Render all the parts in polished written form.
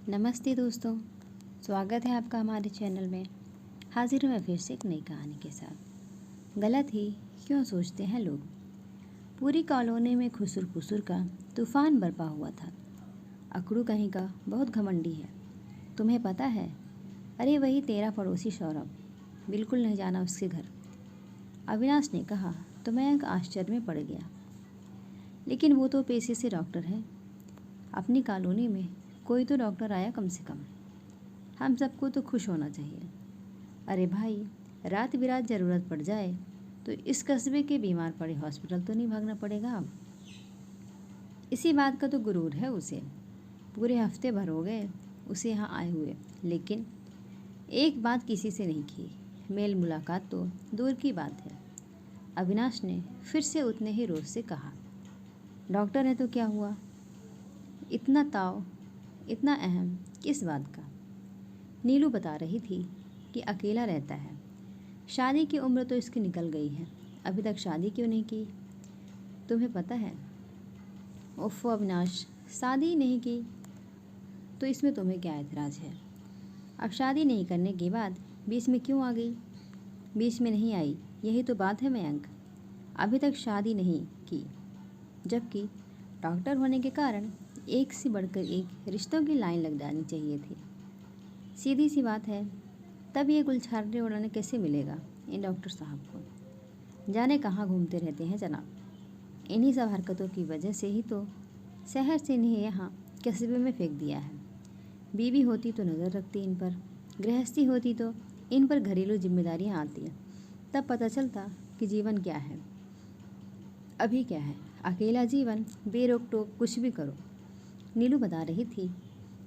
नमस्ते दोस्तों, स्वागत है आपका हमारे चैनल में। हाजिर हूँ मैं फिर से एक नई कहानी के साथ। गलत ही क्यों सोचते हैं लोग। पूरी कॉलोनी में खुसुर फुसुर का तूफान बरपा हुआ था। अकड़ू कहीं का बहुत घमंडी है, तुम्हें पता है? अरे वही तेरा पड़ोसी सौरभ, बिल्कुल नहीं जाना उसके घर। अविनाश ने कहा तो मैं एक आश्चर्य में पड़ गया। लेकिन वो तो पेशे से डॉक्टर है। अपनी कॉलोनी में कोई तो डॉक्टर आया कम से कम। हम सबको तो खुश होना चाहिए। अरे भाई, रात बिरात ज़रूरत पड़ जाए तो इस कस्बे के बीमार पड़े हॉस्पिटल तो नहीं भागना पड़ेगा अब। इसी बात का तो गुरूर है उसे। पूरे हफ्ते भर हो गए उसे यहाँ आए हुए, लेकिन एक बात किसी से नहीं की। मेल मुलाकात तो दूर की बात है। अविनाश ने फिर से उतने ही रोज से कहा, डॉक्टर है तो क्या हुआ? इतना ताव, इतना अहम किस बात का? नीलू बता रही थी कि अकेला रहता है। शादी की उम्र तो इसकी निकल गई है, अभी तक शादी क्यों नहीं की? तुम्हें पता है? ओफो अविनाश, शादी नहीं की तो इसमें तुम्हें क्या एतराज़ है? अब शादी नहीं करने के बाद बीच में क्यों आ गई? बीच में नहीं आई, यही तो बात है मयंक। अभी तक शादी नहीं की, जबकि डॉक्टर होने के कारण एक से बढ़कर एक रिश्तों की लाइन लग जानी चाहिए थी। सीधी सी बात है, तब ये गुलछर्रे उड़ाने कैसे मिलेगा इन डॉक्टर साहब को? जाने कहाँ घूमते रहते हैं जनाब। इन्हीं सब हरकतों की वजह से ही तो शहर से इन्हें यहाँ कस्बे में फेंक दिया है। बीवी होती तो नज़र रखती इन पर, गृहस्थी होती तो इन पर घरेलू जिम्मेदारियाँ आती, तब पता चलता कि जीवन क्या है। अभी क्या है? अकेला जीवन, बेरोक टोक कुछ भी करो। नीलू बता रही थी,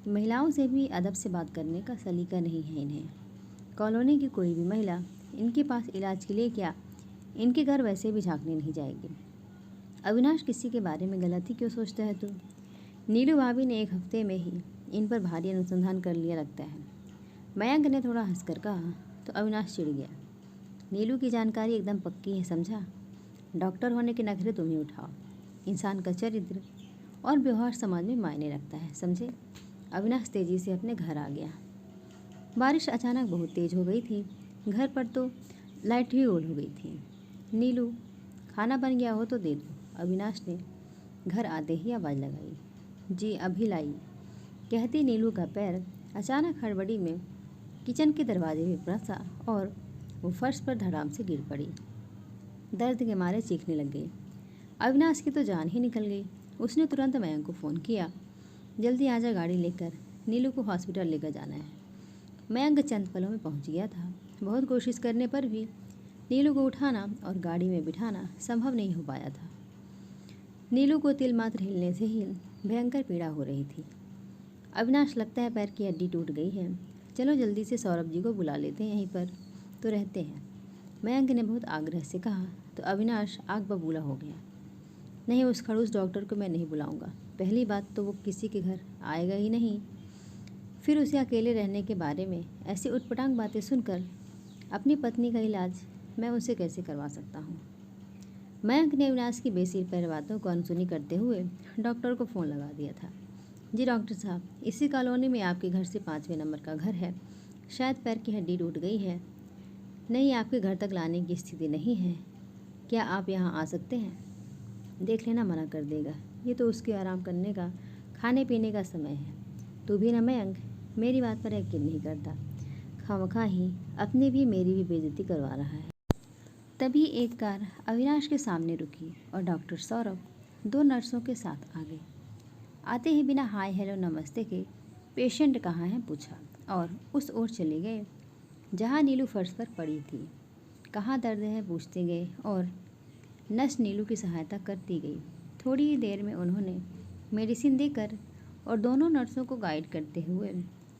महिलाओं से भी अदब से बात करने का सलीका नहीं है इन्हें। कॉलोनी की कोई भी महिला इनके पास इलाज के लिए क्या, इनके घर वैसे भी झांकने नहीं जाएगी। अविनाश किसी के बारे में गलत ही क्यों सोचता है तू? नीलू भाभी ने एक हफ्ते में ही इन पर भारी अनुसंधान कर लिया लगता है। मयंक ने थोड़ा हंसकर कहा तो अविनाश चिढ़ गया। नीलू की जानकारी एकदम पक्की है, समझा? डॉक्टर होने के नखरे तुम ही उठाओ। इंसान का चरित्र और व्यवहार समाज में मायने रखता है, समझे? अविनाश तेजी से अपने घर आ गया। बारिश अचानक बहुत तेज़ हो गई थी। घर पर तो लाइट भी ऑन हो गई थी। नीलू, खाना बन गया हो तो दे दो, अविनाश ने घर आते ही आवाज़ लगाई। जी अभी लाई, कहती नीलू का पैर अचानक हड़बड़ी में किचन के दरवाजे में फंसा और वो फर्श पर धड़ाम से गिर पड़ी। दर्द के मारे चीखने लग गई। अविनाश की तो जान ही निकल गई। उसने तुरंत मयंक को फ़ोन किया, जल्दी आजा, गाड़ी लेकर नीलू को हॉस्पिटल लेकर जाना है। मयंक चंद पलों में पहुंच गया था। बहुत कोशिश करने पर भी नीलू को उठाना और गाड़ी में बिठाना संभव नहीं हो पाया था। नीलू को तिल मात्र हिलने से ही भयंकर पीड़ा हो रही थी। अविनाश, लगता है पैर की हड्डी टूट गई है, चलो जल्दी से सौरभ जी को बुला लेते हैं, यहीं पर तो रहते हैं। मयंक ने बहुत आग्रह से कहा तो अविनाश आग बबूला हो गया। नहीं, उस खड़ूस डॉक्टर को मैं नहीं बुलाऊंगा। पहली बात तो वो किसी के घर आएगा ही नहीं, फिर उसे अकेले रहने के बारे में ऐसी उटपटांग बातें सुनकर अपनी पत्नी का इलाज मैं उसे कैसे करवा सकता हूँ? मयंक ने अविनाश की बेसिर पैर बातों को अनसुनी करते हुए डॉक्टर को फ़ोन लगा दिया था। जी डॉक्टर साहब, इसी कॉलोनी में आपके घर से 5वें नंबर का घर है। शायद पैर की हड्डी टूट गई है। नहीं, आपके घर तक लाने की स्थिति नहीं है। क्या आप यहाँ आ सकते हैं? देख लेना, मना कर देगा। ये तो उसके आराम करने का, खाने पीने का समय है। तू भी ना मयंक, मेरी बात पर यकीन नहीं करता, खामखा ही अपनी भी मेरी भी बेइज्जती करवा रहा है। तभी एक कार अविनाश के सामने रुकी और डॉक्टर सौरभ 2 नर्सों के साथ आ गए। आते ही बिना हाय हेलो नमस्ते के पेशेंट कहाँ है पूछा और उस ओर चले गए जहाँ नीलू फर्श पर पड़ी थी। कहाँ दर्द है पूछते गए और नर्स नीलू की सहायता करती गई। थोड़ी ही देर में उन्होंने मेडिसिन देकर और दोनों नर्सों को गाइड करते हुए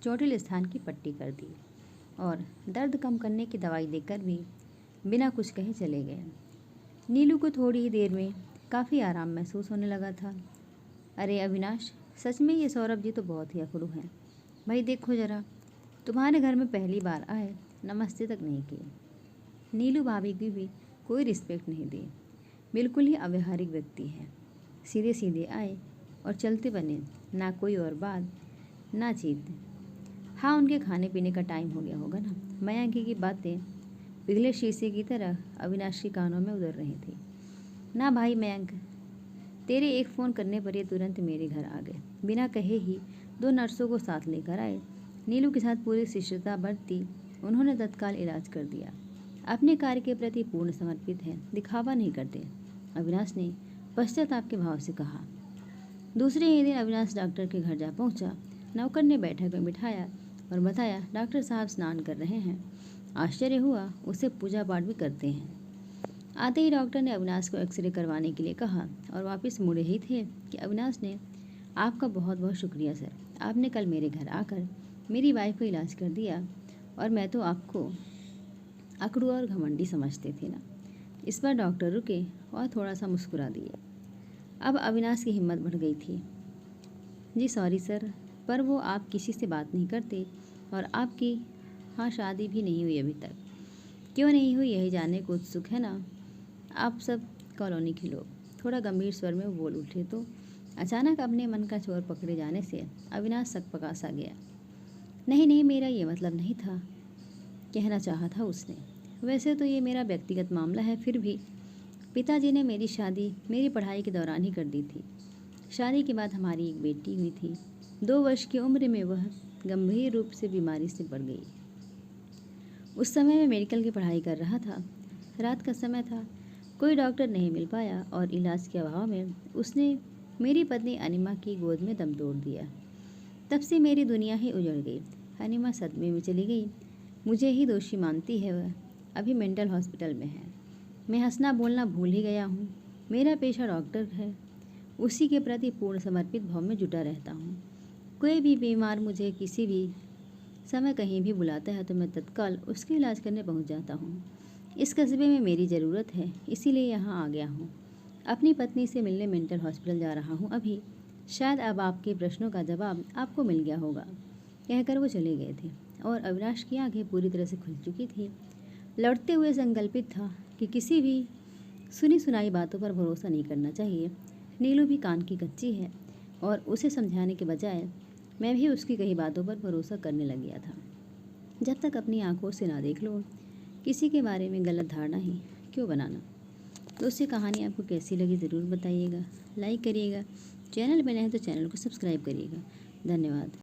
चोटिल स्थान की पट्टी कर दी और दर्द कम करने की दवाई देकर भी बिना कुछ कहे चले गए। नीलू को थोड़ी ही देर में काफ़ी आराम महसूस होने लगा था। अरे अविनाश, सच में ये सौरभ जी तो बहुत ही अकड़ू हैं। भाई देखो ज़रा, तुम्हारे घर में पहली बार आए, नमस्ते तक नहीं किए। नीलू भाभी की भी कोई रिस्पेक्ट नहीं दी। बिल्कुल ही अव्यवहारिक व्यक्ति है। सीधे सीधे आए और चलते बने, ना कोई और बात, ना जीत। हाँ, उनके खाने पीने का टाइम हो गया होगा ना। मयंक की बातें पिघले शीशे की तरह अविनाश के कानों में उतर रही थी। ना भाई मयंक, तेरे एक फ़ोन करने पर ये तुरंत मेरे घर आ गए। बिना कहे ही 2 नर्सों को साथ लेकर आए। नीलू के साथ पूरी शिष्टता बरती उन्होंने तत्काल इलाज कर दिया। अपने कार्य के प्रति पूर्ण समर्पित हैं, दिखावा नहीं करते, अविनाश ने पश्चाताप के भाव से कहा। दूसरे ही दिन अविनाश डॉक्टर के घर जा पहुंचा। नौकर ने बैठक में बिठाया और बताया, डॉक्टर साहब स्नान कर रहे हैं। आश्चर्य हुआ, उसे पूजा पाठ भी करते हैं। आते ही डॉक्टर ने अविनाश को एक्सरे करवाने के लिए कहा और वापस मुड़े ही थे कि अविनाश ने, आपका बहुत बहुत शुक्रिया सर, आपने कल मेरे घर आकर मेरी वाइफ का इलाज कर दिया और मैं तो आपको अकड़ू और घमंडी समझते थे ना। इस बार डॉक्टर रुके और थोड़ा सा मुस्कुरा दिए। अब अविनाश की हिम्मत बढ़ गई थी। जी सॉरी सर, पर वो आप किसी से बात नहीं करते और आपकी हाँ शादी भी नहीं हुई अभी तक। क्यों नहीं हुई यही जानने को उत्सुक है ना आप सब कॉलोनी के लोग, थोड़ा गंभीर स्वर में वो बोल उठे तो अचानक अपने मन का चोर पकड़े जाने से अविनाश सकपका सा गया। नहीं नहीं, मेरा ये मतलब नहीं था, कहना चाहा था उसने। वैसे तो ये मेरा व्यक्तिगत मामला है, फिर भी पिताजी ने मेरी शादी मेरी पढ़ाई के दौरान ही कर दी थी। शादी के बाद हमारी एक बेटी हुई थी। 2 वर्ष की उम्र में वह गंभीर रूप से बीमारी से पड़ गई। उस समय मैं मेडिकल की पढ़ाई कर रहा था। रात का समय था, कोई डॉक्टर नहीं मिल पाया और इलाज के अभाव में उसने मेरी पत्नी अनिमा की गोद में दम तोड़ दिया। तब से मेरी दुनिया ही उजड़ गई। अनिमा सदमे में चली गई। मुझे ही दोषी मानती है वह। अभी मेंटल हॉस्पिटल में है। मैं हंसना बोलना भूल ही गया हूँ। मेरा पेशा डॉक्टर है, उसी के प्रति पूर्ण समर्पित भाव में जुटा रहता हूँ। कोई भी बीमार मुझे किसी भी समय कहीं भी बुलाता है तो मैं तत्काल उसके इलाज करने पहुँच जाता हूँ। इस कस्बे में मेरी ज़रूरत है, इसीलिए यहाँ आ गया हूँ। अपनी पत्नी से मिलने मेंटल हॉस्पिटल जा रहा हूँ अभी। शायद अब आपके प्रश्नों का जवाब आपको मिल गया होगा, कहकर वो चले गए थे और अविनाश की आंखें पूरी तरह से खुल चुकी थी। लौटते हुए संकल्पित था कि किसी भी सुनी सुनाई बातों पर भरोसा नहीं करना चाहिए। नीलू भी कान की कच्ची है और उसे समझाने के बजाय मैं भी उसकी कही बातों पर भरोसा करने लग गया था। जब तक अपनी आंखों से ना देख लो, किसी के बारे में गलत धारणा ही क्यों बनाना। दोस्तों, कहानी आपको कैसी लगी ज़रूर बताइएगा। लाइक करिएगा, चैनल पर नए हैं तो चैनल को सब्सक्राइब करिएगा। धन्यवाद।